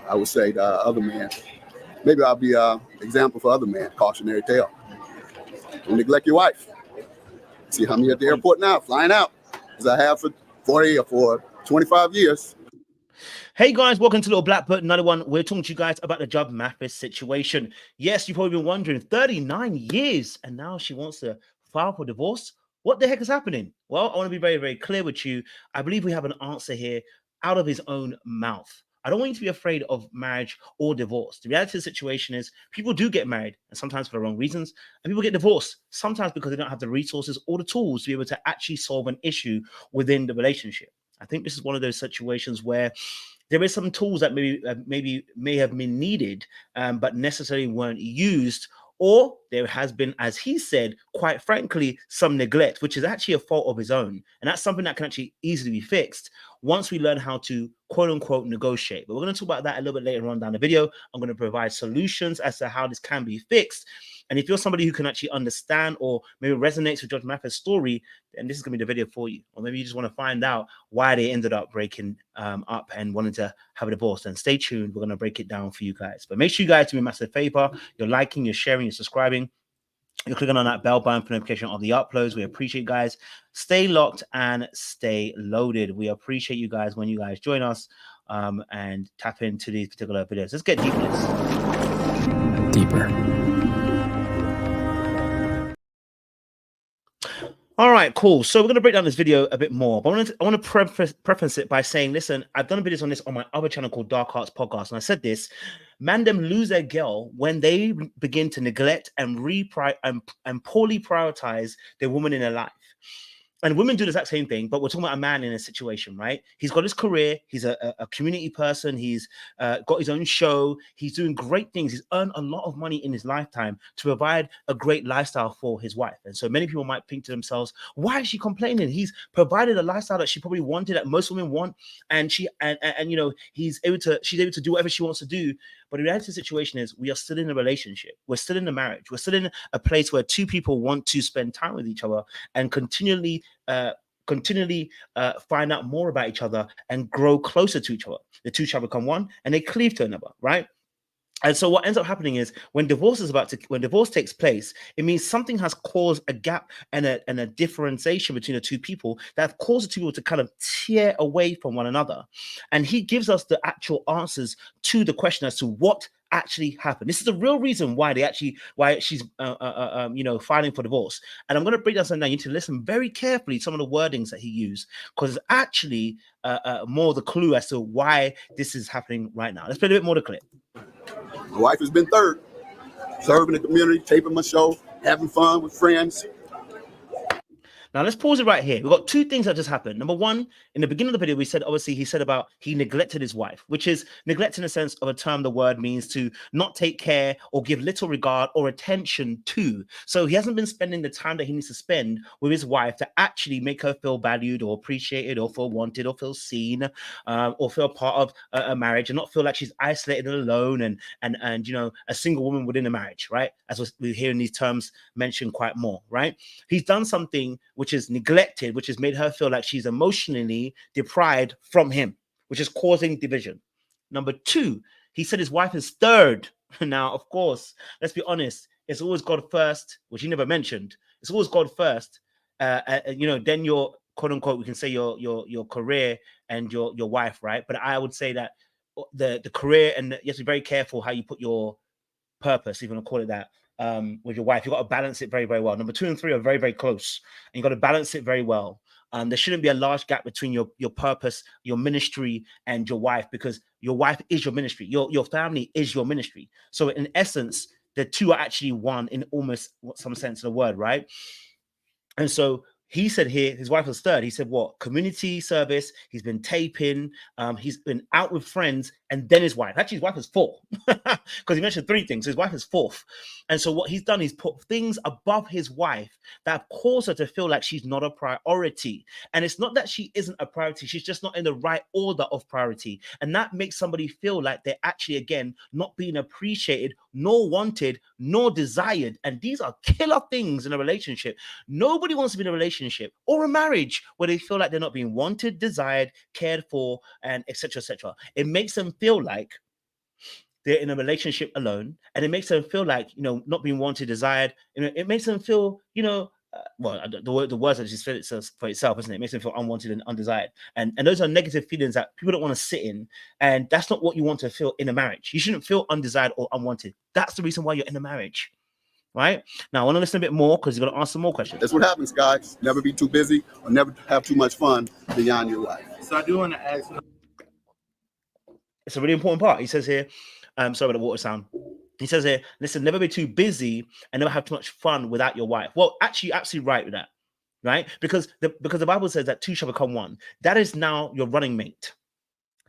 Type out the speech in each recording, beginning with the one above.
I would say to other men, maybe I'll be an example for other men, cautionary tale. Don't neglect your wife. See how many at the airport now, flying out, as I have for 40 or for 25 years. Hey guys, welcome to Little Black Book, another one. We're talking to you guys about the job Mathis situation. Yes, you've probably been wondering, 39 years, and now she wants to file for divorce. What the heck is happening? Well, I want to be very, very clear with you. I believe we have an answer here out of his own mouth. I don't want you to be afraid of marriage or divorce. The reality of the situation is people do get married, and sometimes for the wrong reasons, and people get divorced, sometimes because they don't have the resources or the tools to be able to actually solve an issue within the relationship. I think this is one of those situations where there is some tools that may have been needed, but necessarily weren't used, or there has been, as he said, quite frankly, some neglect, which is actually a fault of his own. And that's something that can actually easily be fixed once we learn how to quote unquote negotiate. But we're going to talk about that a little bit later on down the video. I'm going to provide solutions as to how this can be fixed. And if you're somebody who can actually understand or maybe resonates with Judge Mathis' story, then this is going to be the video for you. Or maybe you just want to find out why they ended up breaking up and wanted to have a divorce. Then stay tuned. We're going to break it down for you guys. But make sure you guys do me a massive favor. You're liking, you're sharing, you're subscribing. You're clicking on that bell button for notification of the uploads. We appreciate you guys. Stay locked and stay loaded. We appreciate you guys when you guys join us and tap into these particular videos. Let's get deep in this. Deeper. All right, cool. So we're going to break down this video a bit more. But I want to preface it by saying, listen, I've done videos on this on my other channel called Dark Arts Podcast. And I said this, man, them lose their girl when they begin to neglect and poorly prioritize the woman in their life. And women do the exact same thing, but we're talking about a man in a situation, right? He's got his career. He's a community person. He's got his own show. He's doing great things. He's earned a lot of money in his lifetime to provide a great lifestyle for his wife. And so many people might think to themselves, why is she complaining? He's provided a lifestyle that she probably wanted, that most women want. And she's able to do whatever she wants to do. But the reality of the situation is we are still in a relationship. We're still in a marriage. We're still in a place where two people want to spend time with each other and continually find out more about each other and grow closer to each other. The two shall become one and they cleave to another, right? And so what ends up happening is when divorce takes place, it means something has caused a gap and a differentiation between the two people that have caused the two people to kind of tear away from one another. And he gives us the actual answers to the question as to what actually happened. This is the real reason why she's filing for divorce. And I'm going to break down something down. You need to listen very carefully to some of the wordings that he used, because it's actually more the clue as to why this is happening right now. Let's play a bit more of the clip. My wife has been third, serving the community, taping my show, having fun with friends. Now, let's pause it right here. We've got two things that just happened. Number one, in the beginning of the video, we said, obviously, he said about he neglected his wife, which is neglect in the sense of a term the word means to not take care or give little regard or attention to. So he hasn't been spending the time that he needs to spend with his wife to actually make her feel valued or appreciated or feel wanted or feel seen or feel part of a marriage and not feel like she's isolated and alone and a single woman within a marriage, right? As we're hearing these terms mentioned quite more, right? He's done something which is neglected, which has made her feel like she's emotionally deprived from him, which is causing division. Number two, he said his wife is third. Now, of course, let's be honest, it's always God first, which he never mentioned. It's always God first. Then your quote unquote, we can say your career and your wife, right? But I would say that the career, and you have to be very careful how you put your purpose, even to call it that, with your wife. You've got to balance it very, very well. Number 2 and 3 are very, very close, and you've got to balance it very well. There shouldn't be a large gap between your purpose, your ministry, and your wife, because your wife is your ministry. Your family is your ministry. So in essence, the two are actually one in almost some sense of the word, right? And so he said here, his wife was third. He said, what? Community service. He's been taping. He's been out with friends. And then his wife. Actually, his wife is fourth. Because he mentioned 3 things. So his wife is fourth. And so what he's done is put things above his wife that have caused her to feel like she's not a priority. And it's not that she isn't a priority. She's just not in the right order of priority. And that makes somebody feel like they're actually, again, not being appreciated, nor wanted, nor desired. And these are killer things in a relationship. Nobody wants to be in a relationship or a marriage where they feel like they're not being wanted, desired, cared for, and etc., etc. It makes them feel like they're in a relationship alone, and it makes them feel like, you know, not being wanted, desired. You know, it makes them feel, you know, the words that just fit itself for itself, isn't it? It makes them feel unwanted and undesired, and those are negative feelings that people don't want to sit in, and that's not what you want to feel in a marriage. You shouldn't feel undesired or unwanted. That's the reason why you're in a marriage, right? Now I want to listen a bit more because you're going to ask some more questions. That's what happens, guys. Never be too busy or never have too much fun beyond your wife. So I do want to ask. It's a really important part. He says here, sorry about the water sound. He says here, listen, never be too busy and never have too much fun without your wife. Well, actually, you're absolutely right with that, right? Because the Bible says that two shall become one. That is now your running mate.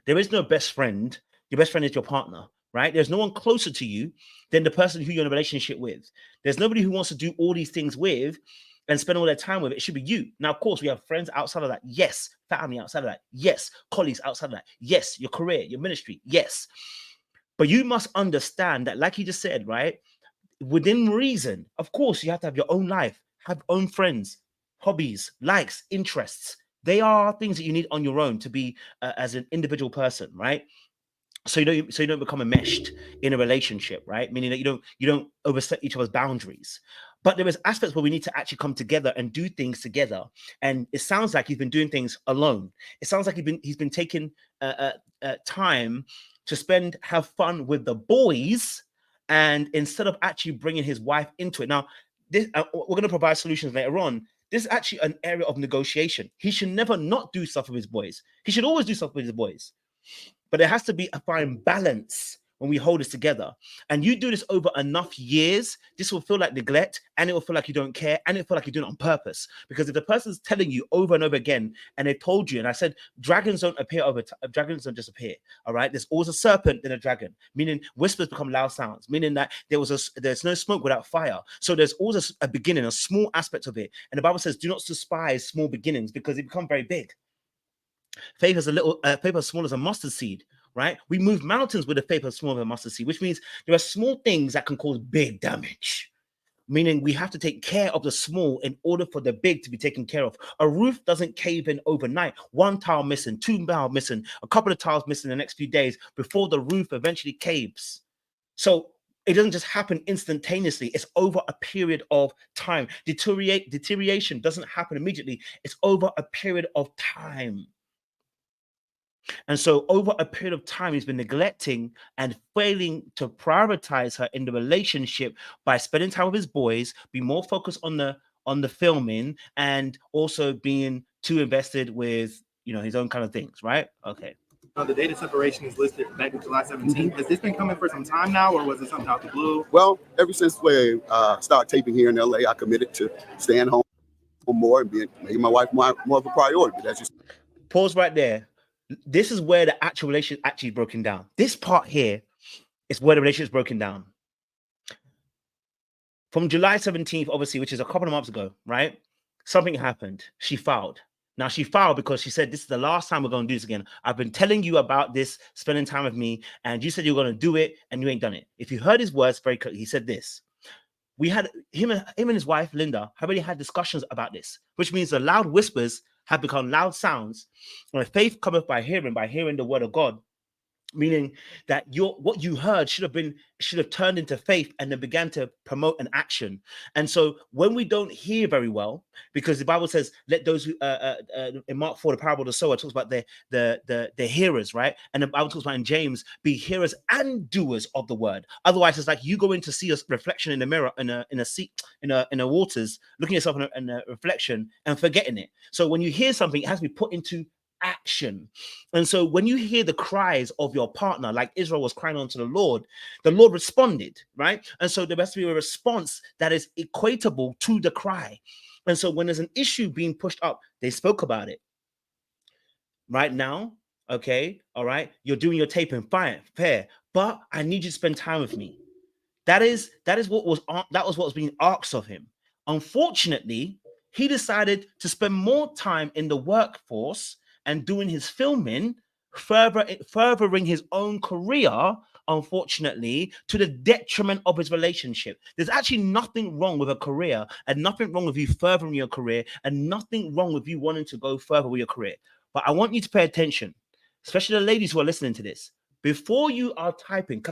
There is no best friend. Your best friend is your partner, right? There's no one closer to you than the person who you're in a relationship with. There's nobody who wants to do all these things with and spend all their time with. It should be you. Now, of course, we have friends outside of that. Yes. Family outside of that. Yes. Colleagues outside of that. Yes. Your career, your ministry. Yes. But you must understand that, like he just said, right? Within reason, of course, you have to have your own life, have own friends, hobbies, likes, interests. They are things that you need on your own to be as an individual person, right? So you don't become enmeshed in a relationship, right? Meaning that you don't overstep each other's boundaries. But there is aspects where we need to actually come together and do things together. And it sounds like he's been doing things alone. It sounds like he's been taking time to have fun with the boys, and instead of actually bringing his wife into it. Now, this we're going to provide solutions later on. This is actually an area of negotiation. He should never not do stuff with his boys. He should always do stuff with his boys. But there has to be a fine balance when we hold this together. And you do this over enough years, this will feel like neglect, and it will feel like you don't care, and it will feel like you're doing it on purpose. Because if the person's telling you over and over again, and they told you, and I said, dragons don't appear over time, dragons don't just appear, all right? There's always a serpent than a dragon, meaning whispers become loud sounds, meaning that there's no smoke without fire. So there's always a beginning, a small aspect of it. And the Bible says, do not despise small beginnings because they become very big. Faith is faith as small as a mustard seed, right? We move mountains with a faith as small as a mustard seed, which means there are small things that can cause big damage. Meaning we have to take care of the small in order for the big to be taken care of. A roof doesn't cave in overnight. One tile missing, two tiles missing, a couple of tiles missing in the next few days before the roof eventually caves. So it doesn't just happen instantaneously. It's over a period of time. Deterioration doesn't happen immediately. It's over a period of time. And so over a period of time, he's been neglecting and failing to prioritize her in the relationship by spending time with his boys, be more focused on the filming, and also being too invested with, you know, his own kind of things, right? Okay. The date of separation is listed back in July 17th. Has this been coming for some time now, or was it something out the blue? Well, ever since we started taping here in LA, I committed to staying home more and making my wife more of a priority. But that's just pause right there. This is where the actual relationship actually broken down. This part here is where the relationship is broken down. From July 17th, obviously, which is a couple of months ago, right? Something happened. She filed. Now, she filed because she said, this is the last time we're going to do this again. I've been telling you about this, spending time with me, and you said you were going to do it, and you ain't done it. If you heard his words very clearly, he said this. We had him and his wife, Linda, have already had discussions about this, which means the loud whispers have become loud sounds. And faith cometh by hearing the word of God. Meaning that what you heard should have turned into faith and then began to promote an action. And so when we don't hear very well, because the Bible says, let those who in Mark 4, the parable of the sower talks about the hearers, right? And the Bible talks about in James, be hearers and doers of the word. Otherwise, it's like you go in to see a reflection in the mirror in a seat in a waters, looking at yourself in a reflection and forgetting it. So when you hear something, it has to be put into action. And so when you hear the cries of your partner, like Israel was crying unto the Lord responded, right? And so there has to be a response that is equatable to the cry. And so when there's an issue being pushed up, they spoke about it. Right now, okay, all right, you're doing your taping, fine, fair, but I need you to spend time with me. That was what was being asked of him. Unfortunately, he decided to spend more time in the workforce and doing his filming, furthering his own career, unfortunately, to the detriment of his relationship. There's actually nothing wrong with a career, and nothing wrong with you furthering your career, and nothing wrong with you wanting to go further with your career. But I want you to pay attention, especially the ladies who are listening to this. before you are typing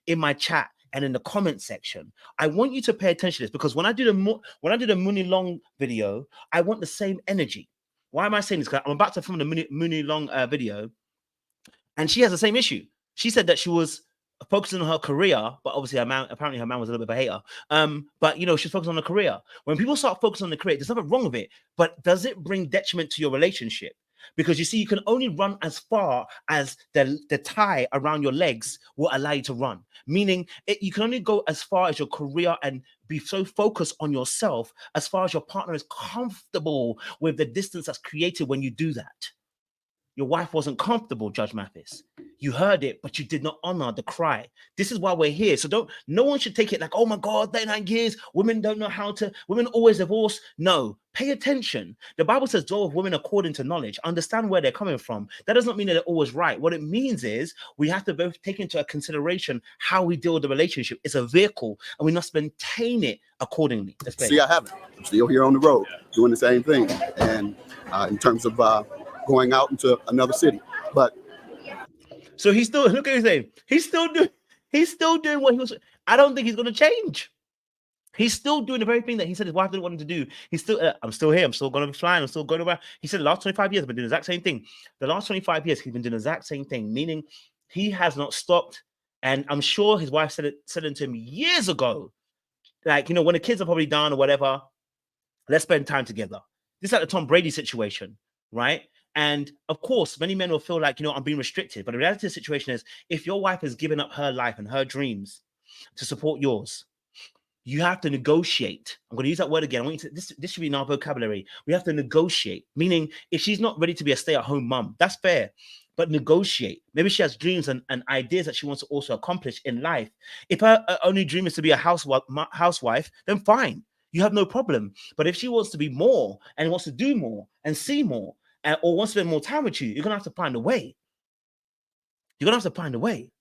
in my chat and in the comment section, I want you to pay attention to this, because when I do the Mooney Long video, I want the same energy. Why am I saying this? Because I'm about to film the Mooney Long video, and she has the same issue. She said that she was focusing on her career, but obviously apparently her man was a little bit of a hater. But you know, she's focused on the career. When people start focusing on the career, there's nothing wrong with it, but does it bring detriment to your relationship? Because you see, you can only run as far as the tie around your legs will allow you to run. Meaning, you can only go as far as your career and be so focused on yourself as far as your partner is comfortable with the distance that's created when you do that. Your wife wasn't comfortable, Judge Mathis. You heard it, but you did not honor the cry. This is why we're here. So no one should take it like, oh my God, 39 years, women don't know how to, women always divorce. No, pay attention. The Bible says, dwell with women according to knowledge. Understand where they're coming from. That does not mean that they're always right. What it means is we have to both take into consideration how we deal with the relationship. It's a vehicle, and we must maintain it accordingly. See, I haven't. I'm still here on the road doing the same thing. And in terms of going out into another city, but so he's still, look at his name. He's still doing what he was. I don't think he's going to change. He's still doing the very thing that he said his wife didn't want him to do. He's still, I'm still here. I'm still going to be flying. I'm still going around. He said the last 25 years I've been doing the exact same thing. The last 25 years he's been doing the exact same thing, meaning he has not stopped. And I'm sure his wife said it to him years ago. Like, you know, when the kids are probably done or whatever, let's spend time together. This is like the Tom Brady situation, right? And of course, many men will feel like, you know, I'm being restricted. But the reality of the situation is, if your wife has given up her life and her dreams to support yours, you have to negotiate. I'm going to use that word again. I want you to, this should be in our vocabulary. We have to negotiate, meaning if she's not ready to be a stay-at-home mom, that's fair. But negotiate. Maybe she has dreams and ideas that she wants to also accomplish in life. If her only dream is to be a housewife, then fine. You have no problem. But if she wants to be more and wants to do more and see more, or wants to spend more time with you, you're going to have to find a way. You're going to have to find a way.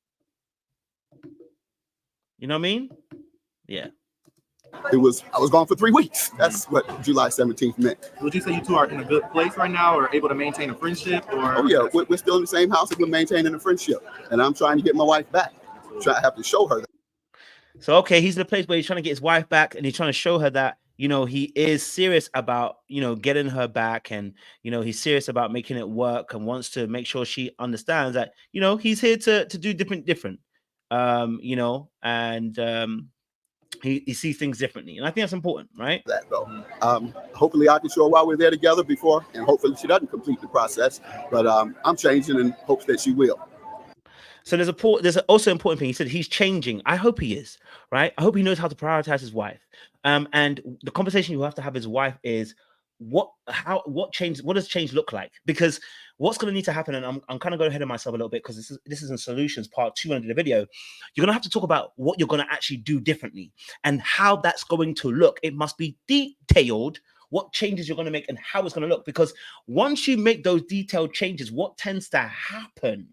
You know what I mean? Yeah. I was gone for 3 weeks. That's what July 17th meant. Would you say you two are in a good place right now, or able to maintain a friendship? Or oh yeah, we're still in the same house and we're maintaining a friendship. And I'm trying to get my wife back. I have to show her that. So, okay, he's in a place where he's trying to get his wife back, and he's trying to show her that, you know, he is serious about, you know, getting her back, and, you know, he's serious about making it work, and wants to make sure she understands that, you know, he's here to do different, you know, and he sees things differently. And I think that's important, right? That though. Hopefully I can show her while we're there together before, and hopefully she doesn't complete the process, but I'm changing in hopes that she will. So there's also important thing. He said he's changing. I hope he is, right? I hope he knows how to prioritize his wife. And the conversation you have to have with his wife is what does change look like? Because what's going to need to happen, and I'm kind of going ahead of myself a little bit, because this is in solutions part 2 under the video. You're going to have to talk about what you're going to actually do differently and how that's going to look. It must be detailed, what changes you're going to make and how it's going to look. Because once you make those detailed changes, what tends to happen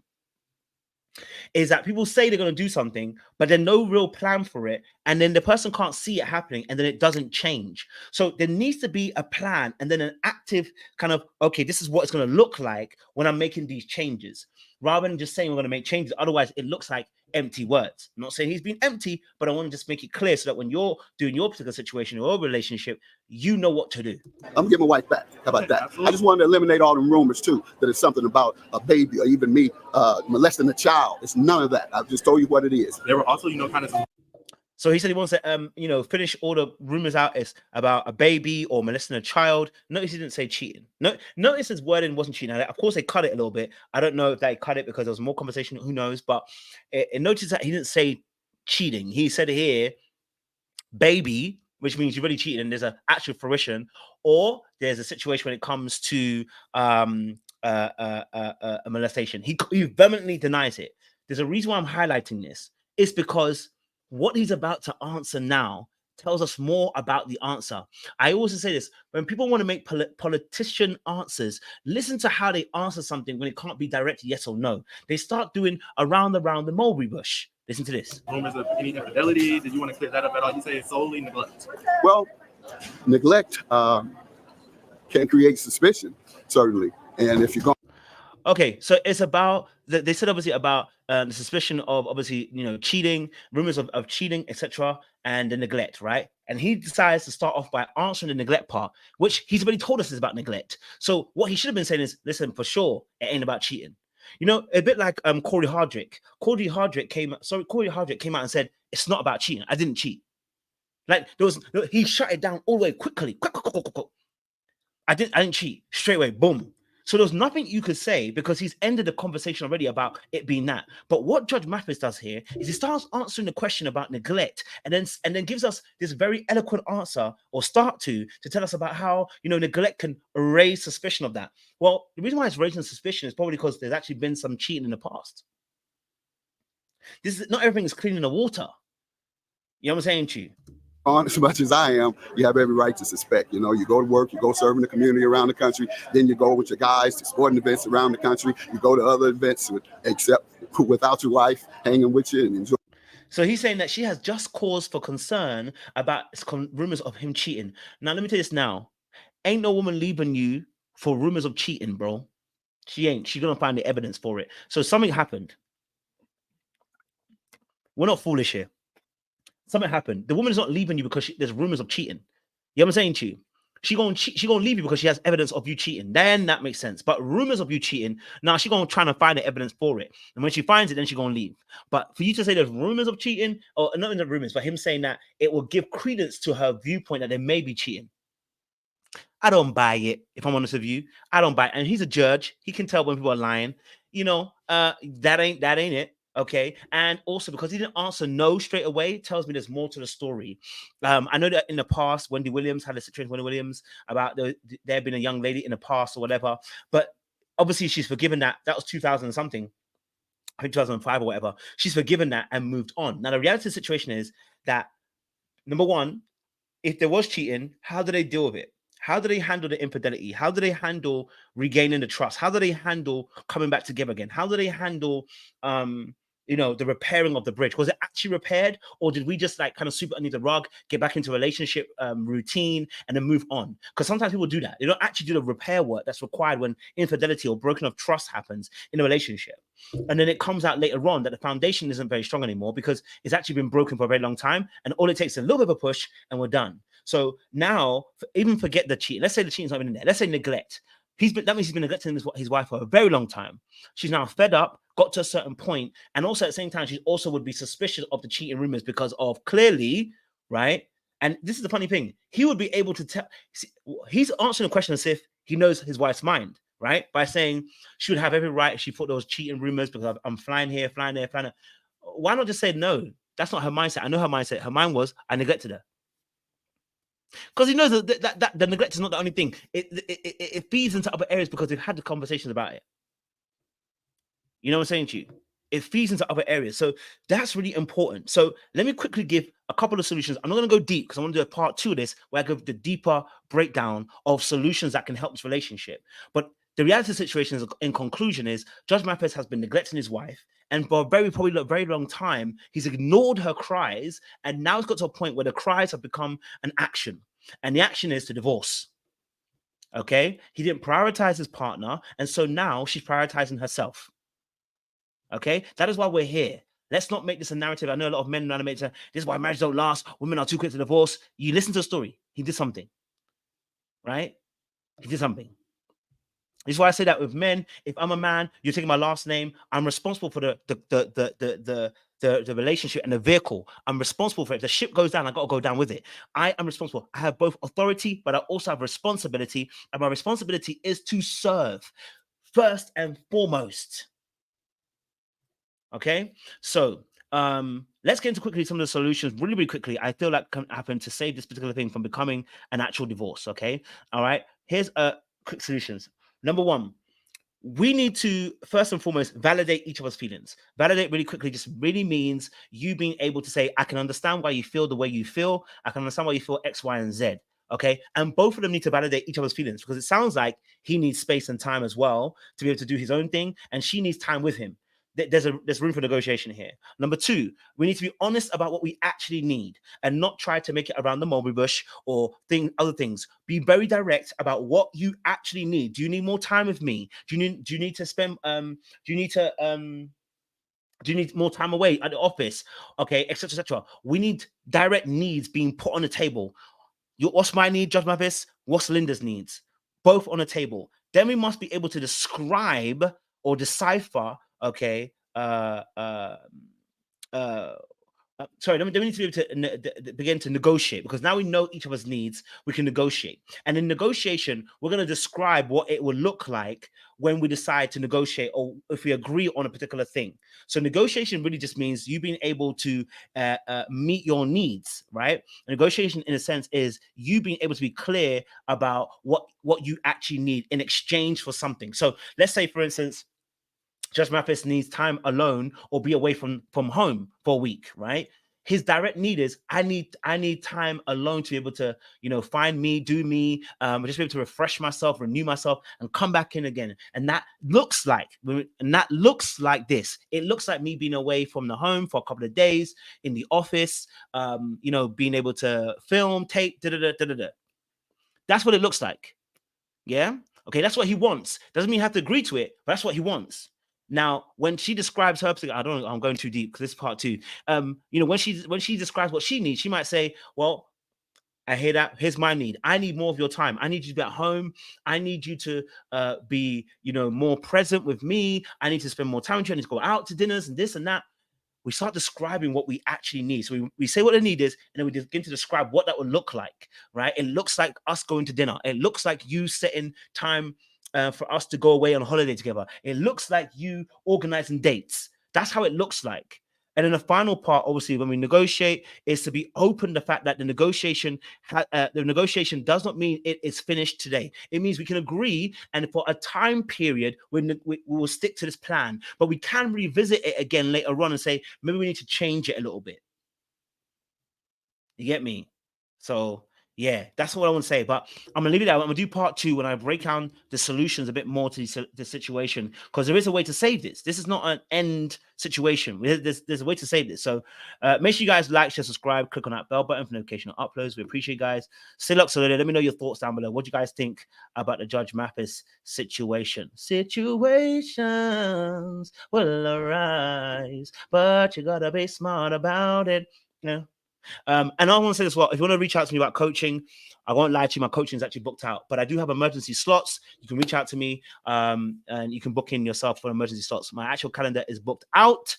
is that people say they're going to do something, but there's no real plan for it. And then the person can't see it happening, and then it doesn't change. So there needs to be a plan, and then an active kind of, okay, this is what it's going to look like when I'm making these changes, rather than just saying we're going to make changes. Otherwise, it looks like empty words. I'm not saying he's been empty, but I want to just make it clear so that when you're doing your particular situation, your relationship, you know what to do. I'm getting my wife back. How about that? Absolutely. I just wanted to eliminate all the rumors too, that it's something about a baby or even me molesting a child. It's none of that. I've just told you what it is. There were also, you know, kind of some. So he said he wants to, you know, finish all the rumors out as about a baby or molesting a child. Notice he didn't say cheating. No, notice his wording wasn't cheating. Of course, they cut it a little bit. I don't know if they cut it because there was more conversation. Who knows? But it notice that he didn't say cheating. He said here, baby, which means you're really cheating, and there's an actual fruition, or there's a situation when it comes to a molestation. He vehemently denies it. There's a reason why I'm highlighting this. It's because what he's about to answer now tells us more about the answer. I always say this, when people want to make politician answers, listen to how they answer something when it can't be direct yes or no. They start doing around the mulberry bush. Listen to this. Rumors of any infidelity. Did you want to clear that up at all? You say it's solely neglect. Well, neglect can create suspicion, certainly. And if you're going. Okay, so it's about they said obviously about the suspicion of obviously, you know, cheating, rumors of cheating, etc., and the neglect, right? And he decides to start off by answering the neglect part, which he's already told us is about neglect. So what he should have been saying is, listen, for sure, it ain't about cheating. You know, a bit like Corey Hardrick. Corey Hardrick came out and said, it's not about cheating. I didn't cheat. Like he shut it down all the way quickly. Quick. I didn't cheat. Straight away, boom. So there's nothing you could say because he's ended the conversation already about it being that. But what Judge Mathis does here is he starts answering the question about neglect and then gives us this very eloquent answer, or start to tell us about how, you know, neglect can raise suspicion of that. Well, the reason why it's raising suspicion is probably because there's actually been some cheating in the past. This is not everything is clean in the water. You know what I'm saying to you? On as much as I am, you have every right to suspect. You know, you go to work, you go serve in the community around the country, then you go with your guys to sporting events around the country, you go to other events except without your wife hanging with you and enjoy. So he's saying that she has just cause for concern about rumors of him cheating. Now, let me tell you this now. Ain't no woman leaving you for rumors of cheating, bro. She ain't. She's going to find the evidence for it. So something happened. We're not foolish here. Something happened. The woman is not leaving you because there's rumors of cheating. You know what I'm saying to you? She gonna leave you because she has evidence of you cheating. Then that makes sense. But rumors of you cheating, now she gonna try to find the evidence for it. And when she finds it, then she gonna leave. But for you to say there's rumors of cheating, or not in the rumors, but him saying that it will give credence to her viewpoint that they may be cheating. I don't buy it. If I'm honest with you, I don't buy it. And he's a judge. He can tell when people are lying. You know, that ain't it. Okay. And also because he didn't answer no straight away, tells me there's more to the story. I know that in the past, Wendy Williams had a situation with Wendy Williams about there had been a young lady in the past or whatever. But obviously she's forgiven that. That was 2000 something. I think 2005 or whatever. She's forgiven that and moved on. Now, the reality of the situation is that, number one, if there was cheating, how do they deal with it? How do they handle the infidelity? How do they handle regaining the trust? How do they handle coming back together again? How do they handle, you know, the repairing of the bridge? Was it actually repaired, or did we just like kind of sweep it underneath the rug, get back into relationship routine, and then move on? Because sometimes people do that. They don't actually do the repair work that's required when infidelity or broken of trust happens in a relationship. And then it comes out later on that the foundation isn't very strong anymore because it's actually been broken for a very long time. And all it takes is a little bit of a push and we're done. So now, even forget the cheating. Let's say the cheating's not even in there. Let's say neglect. That means he's been neglecting his wife for a very long time. She's now fed up, got to a certain point, and also at the same time, she also would be suspicious of the cheating rumors because of clearly, right? And this is the funny thing. He would be able to tell. He's answering the question as if he knows his wife's mind, right? By saying she would have every right if she thought there was cheating rumors because I'm flying here, flying there, flying there. Why not just say no? That's not her mindset. I know her mindset. Her mind was, I neglected her. Because he knows that the neglect is not the only thing. It feeds into other areas because they've had the conversations about it. You know what I'm saying to you? It feeds into other areas. So that's really important. So let me quickly give a couple of solutions. I'm not going to go deep because I want to do a part 2 of this where I give the deeper breakdown of solutions that can help this relationship. But the reality of the situation is, in conclusion, is Judge Mathis has been neglecting his wife. And for a very long time, he's ignored her cries. And now it's got to a point where the cries have become an action. And the action is to divorce. Okay? He didn't prioritize his partner. And so now she's prioritizing herself. Okay? That is why we're here. Let's not make this a narrative. I know a lot of men want to make this is why marriages don't last. Women are too quick to divorce. You listen to the story. He did something. Right? He did something. This is why I say that with men, if I'm a man, you're taking my last name, I'm responsible for the relationship and the vehicle. I'm responsible for it. If the ship goes down, I got to go down with it. I am responsible. I have both authority, but I also have responsibility. And my responsibility is to serve first and foremost. Okay? So let's get into quickly some of the solutions really quickly. I feel like can happen to save this particular thing from becoming an actual divorce. Okay? All right. Here's quick solutions. Number one, we need to first and foremost validate each of us feelings. Validate really quickly just really means you being able to say, I can understand why you feel the way you feel. I can understand why you feel X, Y, and Z. Okay. And both of them need to validate each other's feelings because it sounds like he needs space and time as well to be able to do his own thing. And she needs time with him. there's room for negotiation here. Number two, we need to be honest about what we actually need and not try to make it around the mulberry bush or other things. Be very direct about what you actually need. Do you need more time with me? Do you need to spend do you need more time away at the office? Okay, etc. etc. We need direct needs being put on the table. What's my need, Judge Mathis? What's Linda's needs? Both on the table. Then we must be able to describe or decipher, okay, sorry, then we need to be able to begin to negotiate, because now we know each of us needs, we can negotiate. And in negotiation, we're going to describe what it will look like when we decide to negotiate or if we agree on a particular thing. So negotiation really just means you being able to meet your needs, right? Negotiation, in a sense, is you being able to be clear about what you actually need in exchange for something. So let's say, for instance, Judge Mathis needs time alone or be away from home for a week, right? His direct need is I need time alone to be able to, find me, do me, just be able to refresh myself, renew myself, and come back in again. And that looks like this. It looks like me being away from the home for a couple of days in the office, being able to film, tape, That's what it looks like. Yeah. Okay. That's what he wants. Doesn't mean you have to agree to it, but that's what he wants. Now, when she describes her, I'm going too deep because this is part two. When she describes what she needs, she might say, well, I hear that. Here's my need. I need more of your time. I need you to be at home. I need you to be, more present with me. I need to spend more time with you. I need to go out to dinners and this and that. We start describing what we actually need. So we say what the need is, and then we begin to describe what that would look like, right? It looks like us going to dinner. It looks like you setting time for us to go away on holiday together. It looks like you organizing dates. That's how it looks like. And then the final part, obviously, when we negotiate, is to be open to the fact that the negotiation does not mean it is finished today. It means we can agree, and for a time period, we will stick to this plan. But we can revisit it again later on and say, maybe we need to change it a little bit. You get me? So yeah, that's what I want to say. But I'm gonna leave it there. I'm gonna do part two when I break down the solutions a bit more to the situation, because there is a way to save this. This is not an end situation. There's a way to save this. So make sure you guys like, share, subscribe, click on that bell button for notification of uploads. We appreciate you guys. Still up, so let me know your thoughts down below. What do you guys think about the Judge Mathis situation? Situations will arise, but you gotta be smart about it. Yeah. And I want to say as well, if you want to reach out to me about coaching, I won't lie to you, my coaching is actually booked out, but I do have emergency slots. You can reach out to me and you can book in yourself for emergency slots. My actual calendar is booked out,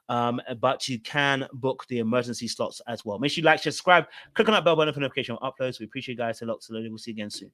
but you can book the emergency slots as well. Make sure you like, share, subscribe, click on that bell button for notification of uploads. We appreciate you guys a lot. So we'll see you again soon.